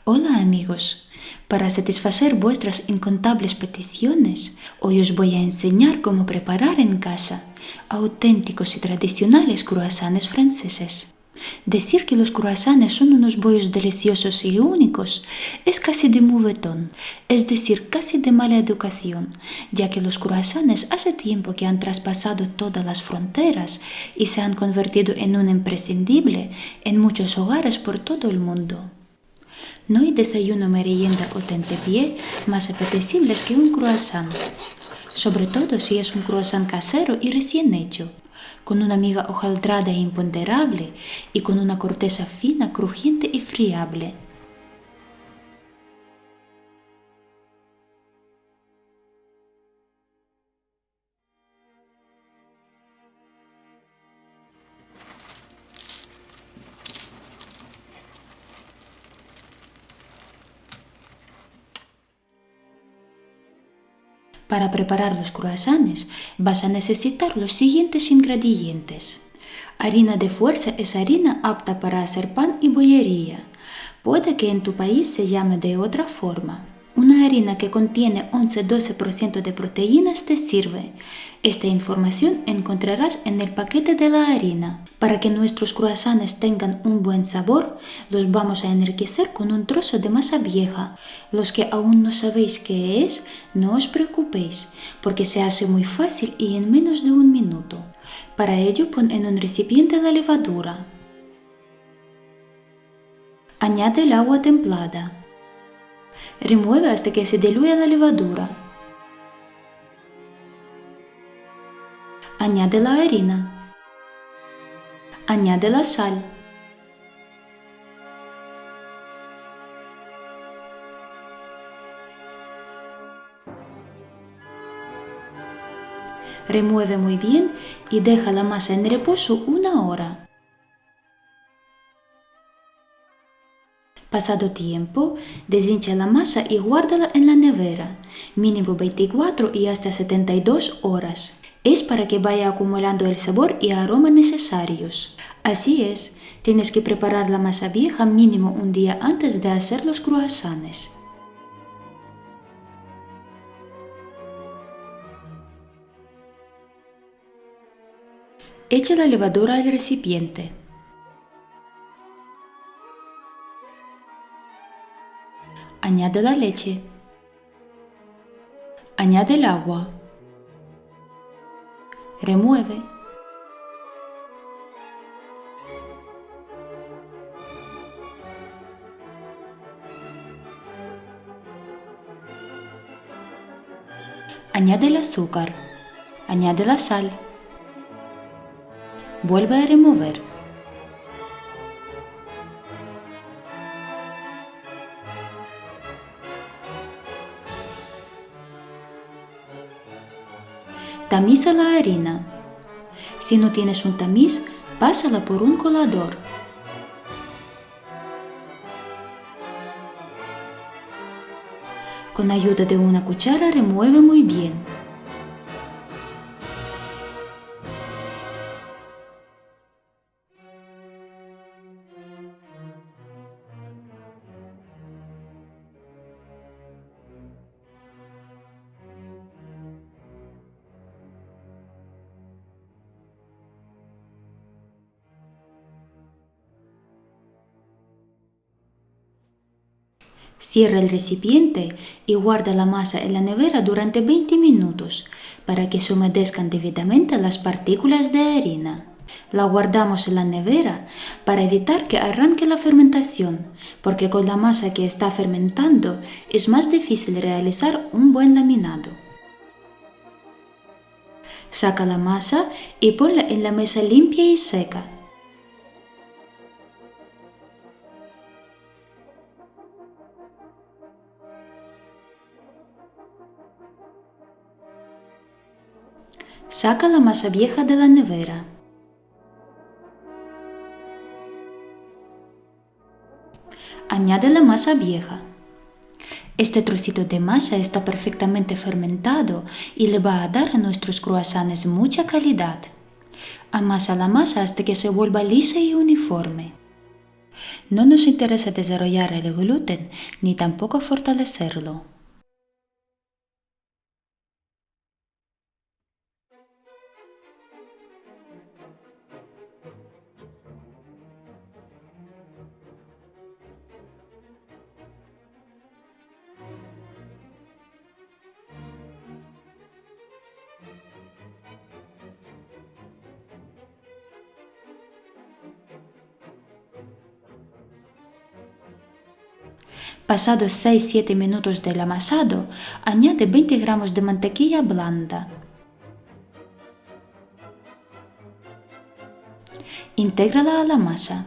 Hola amigos, para satisfacer vuestras incontables peticiones, hoy os voy a enseñar cómo preparar en casa auténticos y tradicionales croissants franceses. Decir que los croissants son unos bollos deliciosos y únicos es casi de mauvais, es decir, casi de mala educación, ya que los croissants hace tiempo que han traspasado todas las fronteras y se han convertido en un imprescindible en muchos hogares por todo el mundo. No hay desayuno, merienda o tentempié más apetecibles que un croissant, sobre todo si es un croissant casero y recién hecho, con una miga hojaldrada e imponderable y con una corteza fina, crujiente y friable. Para preparar los croissants vas a necesitar los siguientes ingredientes. Harina de fuerza es harina apta para hacer pan y bollería. Puede que en tu país se llame de otra forma. Una harina que contiene 11-12% de proteínas te sirve. Esta información encontrarás en el paquete de la harina. Para que nuestros croissants tengan un buen sabor, los vamos a enriquecer con un trozo de masa vieja. Los que aún no sabéis qué es, no os preocupéis, porque se hace muy fácil y en menos de un minuto. Para ello, pon en un recipiente la levadura. Añade el agua templada. Remueve hasta que se diluya la levadura. Añade la harina. Añade la sal. Remueve muy bien y deja la masa en reposo 1 hora. Pasado tiempo, deshincha la masa y guárdala en la nevera, mínimo 24 y hasta 72 horas. Es para que vaya acumulando el sabor y aroma necesarios. Así es, tienes que preparar la masa vieja mínimo un día antes de hacer los croissants. Echa la levadura al recipiente. Añade la leche. Añade el agua. Remueve. Añade el azúcar. Añade la sal. Vuelve a remover. Tamiza la harina. Si no tienes un tamiz, pásala por un colador. Con ayuda de una cuchara remueve muy bien. Cierra el recipiente y guarda la masa en la nevera durante 20 minutos para que se humedezcan debidamente las partículas de harina. La guardamos en la nevera para evitar que arranque la fermentación, porque con la masa que está fermentando es más difícil realizar un buen laminado. Saca la masa y ponla en la mesa limpia y seca. Saca la masa vieja de la nevera. Añade la masa vieja. Este trocito de masa está perfectamente fermentado y le va a dar a nuestros croissants mucha calidad. Amasa la masa hasta que se vuelva lisa y uniforme. No nos interesa desarrollar el gluten ni tampoco fortalecerlo. Pasados 6-7 minutos del amasado, añade 20 gramos de mantequilla blanda. Intégrala a la masa.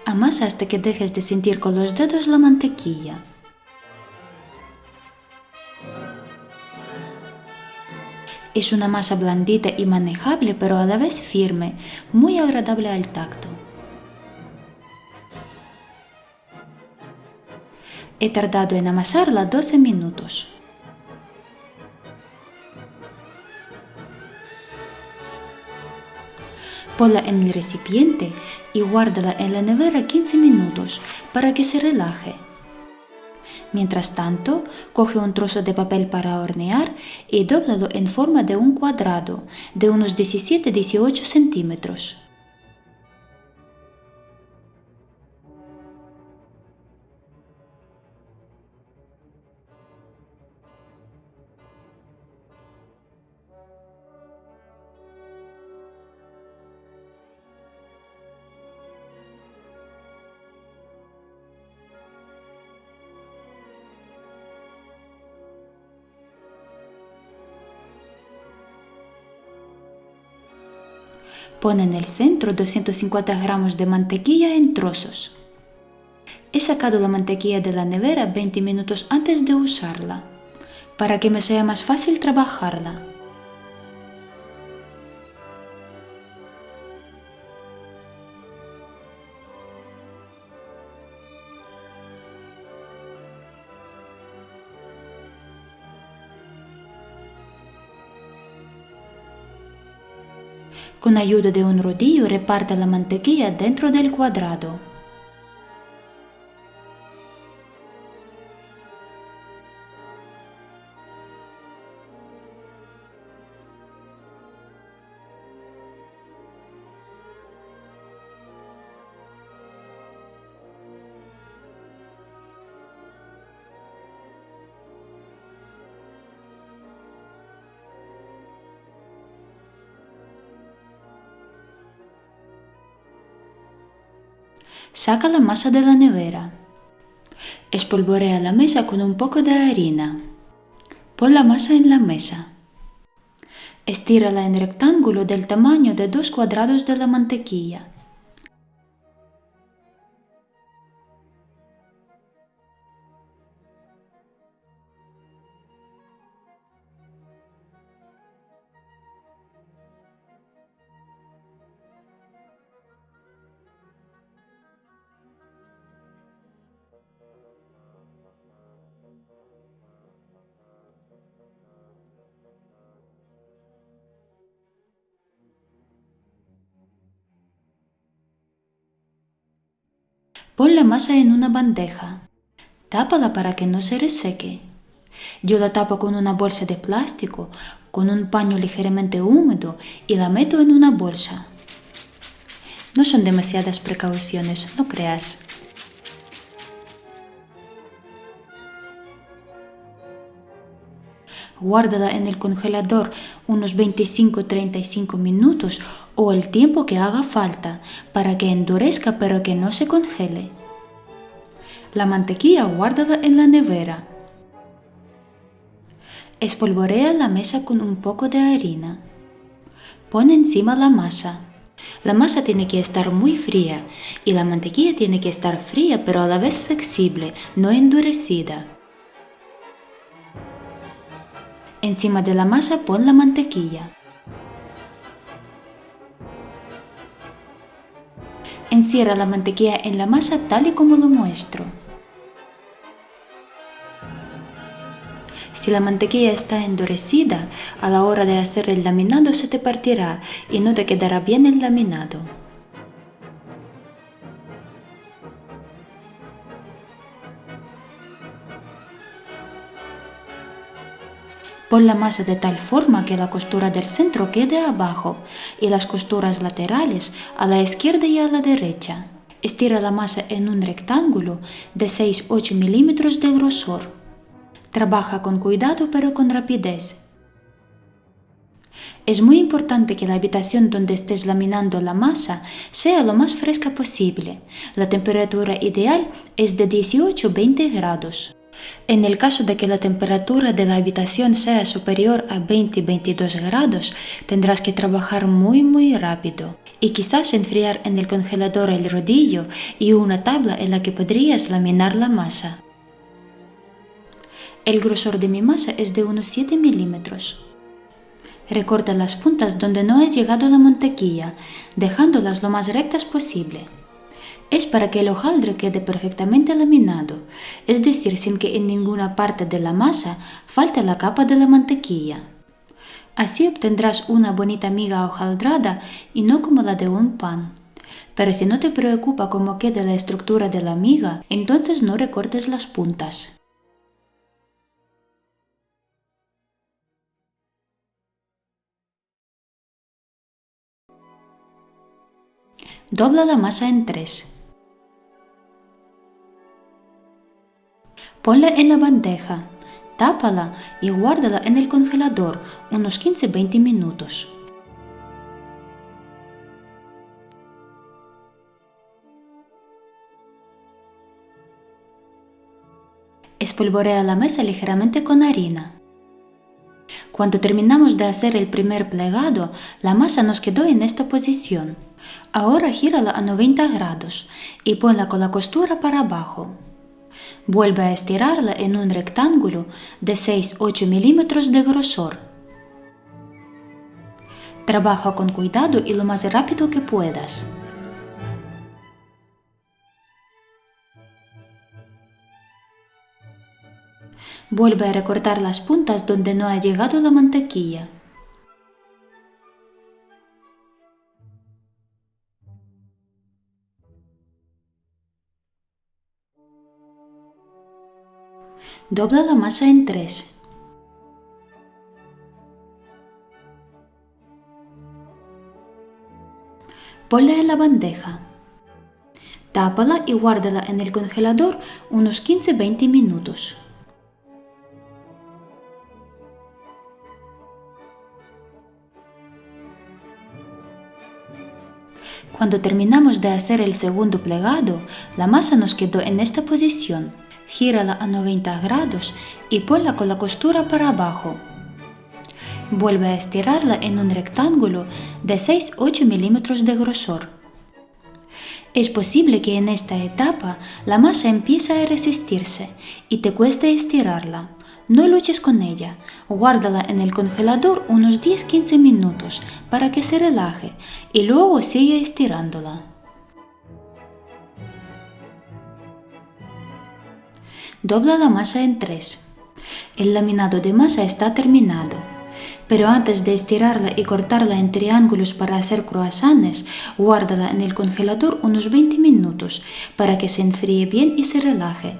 Amasa hasta que dejes de sentir con los dedos la mantequilla. Es una masa blandita y manejable, pero a la vez firme, muy agradable al tacto. He tardado en amasarla 12 minutos. Ponla en el recipiente y guárdala en la nevera 15 minutos para que se relaje. Mientras tanto, coge un trozo de papel para hornear y dóblalo en forma de un cuadrado de unos 17-18 centímetros. Pon en el centro 250 gramos de mantequilla en trozos. He sacado la mantequilla de la nevera 20 minutos antes de usarla, para que me sea más fácil trabajarla. Con ayuda de un rodillo reparte la mantequilla dentro del cuadrado. Saca la masa de la nevera. Espolvorea la mesa con un poco de harina. Pon la masa en la mesa. Estírala en rectángulo del tamaño de 2 cuadrados de la mantequilla. Pon la masa en una bandeja. Tápala para que no se reseque. Yo la tapo con una bolsa de plástico, con un paño ligeramente húmedo y la meto en una bolsa. No son demasiadas precauciones, no creas. Guárdala en el congelador unos 25-35 minutos o el tiempo que haga falta para que endurezca pero que no se congele. La mantequilla guárdala en la nevera. Espolvorea la mesa con un poco de harina. Pon encima la masa. La masa tiene que estar muy fría y la mantequilla tiene que estar fría pero a la vez flexible, no endurecida. Encima de la masa pon la mantequilla. Encierra la mantequilla en la masa tal y como lo muestro. Si la mantequilla está endurecida, a la hora de hacer el laminado se te partirá y no te quedará bien el laminado. Pon la masa de tal forma que la costura del centro quede abajo y las costuras laterales a la izquierda y a la derecha. Estira la masa en un rectángulo de 6-8 milímetros de grosor. Trabaja con cuidado pero con rapidez. Es muy importante que la habitación donde estés laminando la masa sea lo más fresca posible. La temperatura ideal es de 18-20 grados. En el caso de que la temperatura de la habitación sea superior a 20-22 grados, tendrás que trabajar muy rápido y quizás enfriar en el congelador el rodillo y una tabla en la que podrías laminar la masa. El grosor de mi masa es de unos 7 milímetros. Recorta las puntas donde no ha llegado la mantequilla, dejándolas lo más rectas posible. Es para que el hojaldre quede perfectamente laminado, es decir, sin que en ninguna parte de la masa falte la capa de la mantequilla. Así obtendrás una bonita miga hojaldrada y no como la de un pan. Pero si no te preocupa cómo quede la estructura de la miga, entonces no recortes las puntas. Dobla la masa en 3. Ponla en la bandeja, tápala y guárdala en el congelador unos 15-20 minutos. Espolvorea la mesa ligeramente con harina. Cuando terminamos de hacer el primer plegado, la masa nos quedó en esta posición. Ahora gírala a 90 grados y ponla con la costura para abajo. Vuelve a estirarla en un rectángulo de 6-8 milímetros de grosor. Trabaja con cuidado y lo más rápido que puedas. Vuelve a recortar las puntas donde no ha llegado la mantequilla. Dobla la masa en 3. Ponla en la bandeja. Tápala y guárdala en el congelador unos 15-20 minutos. Cuando terminamos de hacer el segundo plegado, la masa nos quedó en esta posición. Gírala a 90 grados y ponla con la costura para abajo. Vuelve a estirarla en un rectángulo de 6-8 milímetros de grosor. Es posible que en esta etapa la masa empiece a resistirse y te cueste estirarla. No luches con ella, guárdala en el congelador unos 10-15 minutos para que se relaje y luego sigue estirándola. Dobla la masa en 3. El laminado de masa está terminado. Pero antes de estirarla y cortarla en triángulos para hacer croissants, guárdala en el congelador unos 20 minutos para que se enfríe bien y se relaje.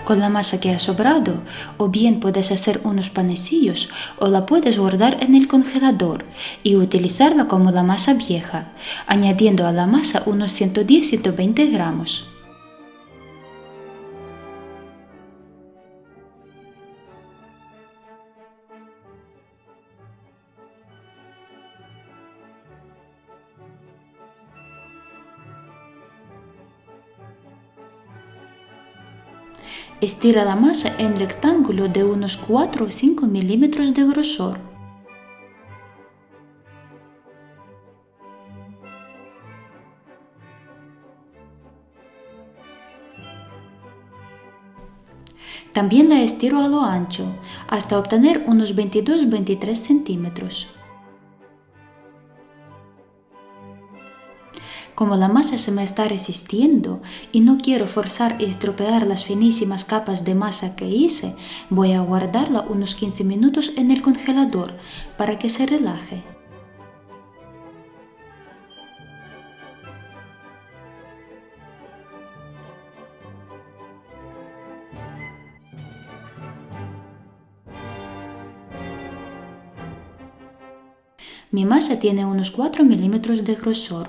Con la masa que ha sobrado, o bien puedes hacer unos panecillos o la puedes guardar en el congelador y utilizarla como la masa vieja, añadiendo a la masa unos 110-120 gramos. Estira la masa en rectángulo de unos 4 o 5 milímetros de grosor. También la estiro a lo ancho, hasta obtener unos 22-23 centímetros. Como la masa se me está resistiendo y no quiero forzar y estropear las finísimas capas de masa que hice, voy a guardarla unos 15 minutos en el congelador para que se relaje. Mi masa tiene unos 4 milímetros de grosor.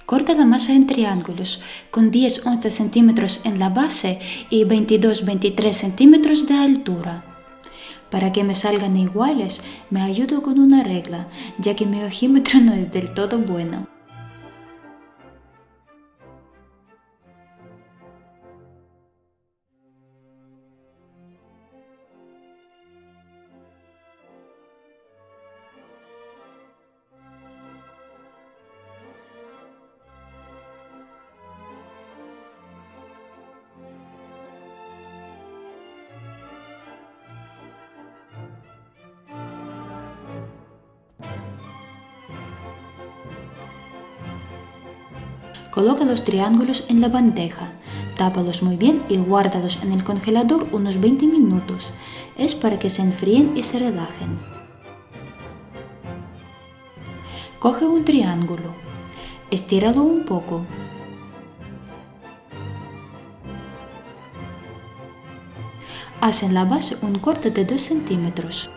Corta la masa en triángulos, con 10-11 centímetros en la base y 22-23 centímetros de altura. Para que me salgan iguales, me ayudo con una regla, ya que mi ojímetro no es del todo bueno. Coloca los triángulos en la bandeja, tápalos muy bien y guárdalos en el congelador unos 20 minutos. Es para que se enfríen y se relajen. Coge un triángulo, estíralo un poco. Haz en la base un corte de 2 centímetros.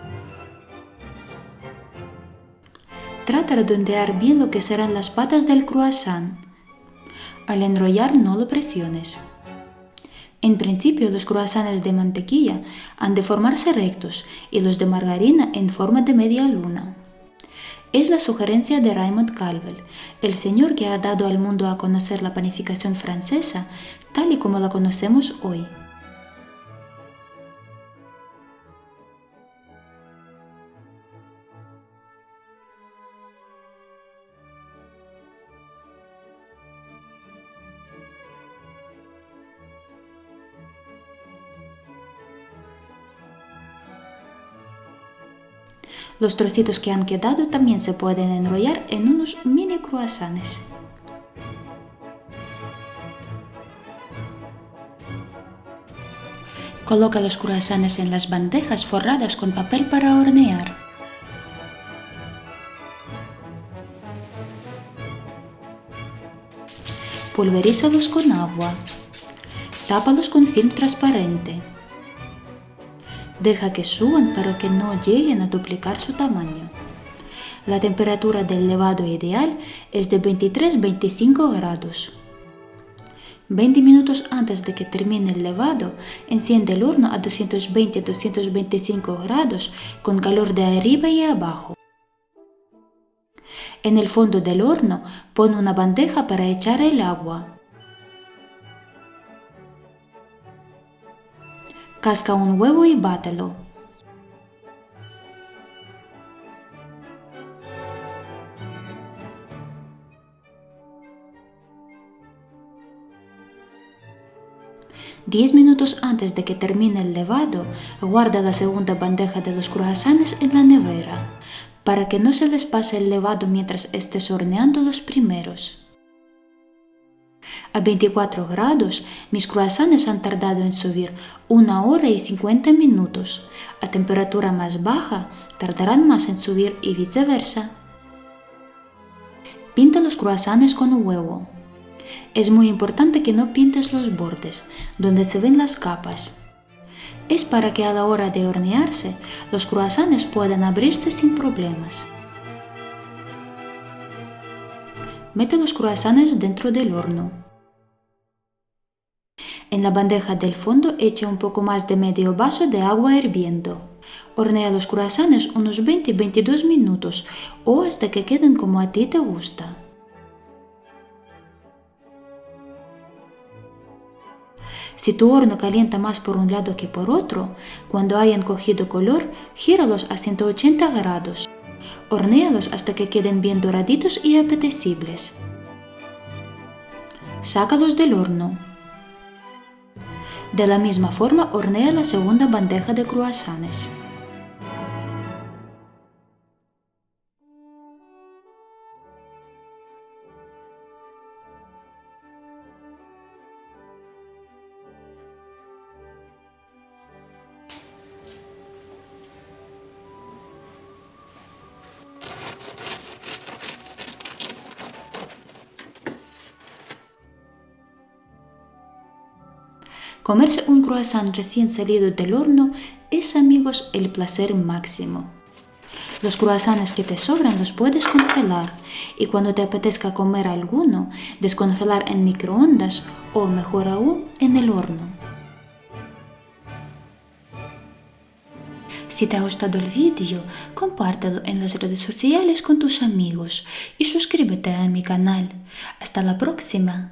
Trata de redondear bien lo que serán las patas del croissant. Al enrollar no lo presiones. En principio los croissants de mantequilla han de formarse rectos y los de margarina en forma de media luna. Es la sugerencia de Raymond Calvel, el señor que ha dado al mundo a conocer la panificación francesa tal y como la conocemos hoy. Los trocitos que han quedado también se pueden enrollar en unos mini croissants. Coloca los croissants en las bandejas forradas con papel para hornear. Pulverízalos con agua. Tápalos con film transparente. Deja que suban para que no lleguen a duplicar su tamaño. La temperatura del levado ideal es de 23-25 grados. 20 minutos antes de que termine el levado, enciende el horno a 220-225 grados con calor de arriba y abajo. En el fondo del horno, pon una bandeja para echar el agua. Casca un huevo y bátelo. Diez minutos antes de que termine el levado, guarda la segunda bandeja de los croissants en la nevera, para que no se les pase el levado mientras estés horneando los primeros. A 24 grados, mis croissants han tardado en subir 1 hora y 50 minutos. A temperatura más baja, tardarán más en subir y viceversa. Pinta los croissants con huevo. Es muy importante que no pintes los bordes, donde se ven las capas. Es para que a la hora de hornearse, los croissants puedan abrirse sin problemas. Mete los croissants dentro del horno. En la bandeja del fondo echa un poco más de medio vaso de agua hirviendo. Hornea los croissants unos 20-22 minutos o hasta que queden como a ti te gusta. Si tu horno calienta más por un lado que por otro, cuando hayan cogido color, gíralos a 180 grados. Hornéalos hasta que queden bien doraditos y apetecibles. Sácalos del horno. De la misma forma, hornea la segunda bandeja de croissants. Comerse un croissant recién salido del horno es, amigos, el placer máximo. Los croissants que te sobran los puedes congelar y cuando te apetezca comer alguno, descongelar en microondas o, mejor aún, en el horno. Si te ha gustado el vídeo, compártelo en las redes sociales con tus amigos y suscríbete a mi canal. Hasta la próxima.